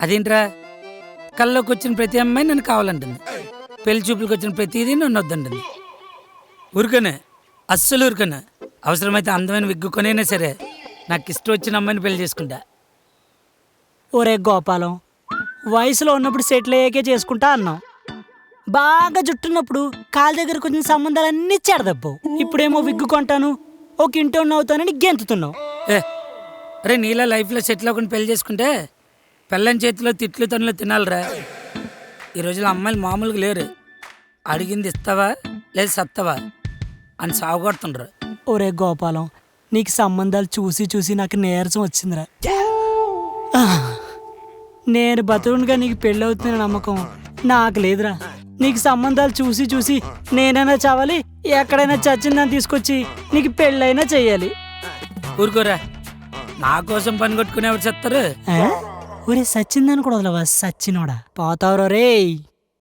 అదేంట్రా, కల్లోకి వచ్చిన ప్రతి అమ్మాయి నన్ను కావాలంటుంది, పెళ్లి చూపులకు వచ్చిన ప్రతిదీ నన్ను వద్దంటుంది. ఊరికనే, అస్సలు ఊరికనే. అవసరమైతే అందమైన విగ్గు కొనైనా సరే నాకు ఇష్టం వచ్చిన అమ్మాయిని పెళ్లి చేసుకుంటా. ఒరే గోపాలం, వయసులో ఉన్నప్పుడు సెటిల్ అయ్యాకే చేసుకుంటా అన్నావు. బాగా జుట్టున్నప్పుడు కాళ్ళ దగ్గర కొంచెం సంబంధాలన్నీ చెడదప్పావు. ఇప్పుడేమో విగ్గు కొంటాను, ఒక ఇంటి అవుతానని గెంతుతున్నావు. అరే నీలా లైఫ్లో సెటిల్ అవ్వకుండా పెళ్లి చేసుకుంటే పెళ్ళని చేతిలో తిట్లు తనులు తినాలిరా. ఈ రోజుల్లో అమ్మాయిలు మామూలుగా లేరు. అడిగింది ఇస్తావా లేదు సత్తవా అని సాగుకొడుతుండ్రు. ఒరే గోపాలం, నీకు సంబంధాలు చూసి చూసి నాకు నీరసం వచ్చిందిరా. నేను బతుకునిగా నీకు పెళ్ళి అవుతున్న నమ్మకం నాకు లేదురా. నీకు సంబంధాలు చూసి చూసి నేనైనా చావాలి, ఎక్కడైనా చచ్చిందని తీసుకొచ్చి నీకు పెళ్ళైనా చెయ్యాలి. ఊరుకోరా, నా కోసం పని కొట్టుకుని ఎవరు చెప్తారు? ఒరే సచ్చిందని కూడా వదలవా సచ్చినోడా, పోతావురో రే.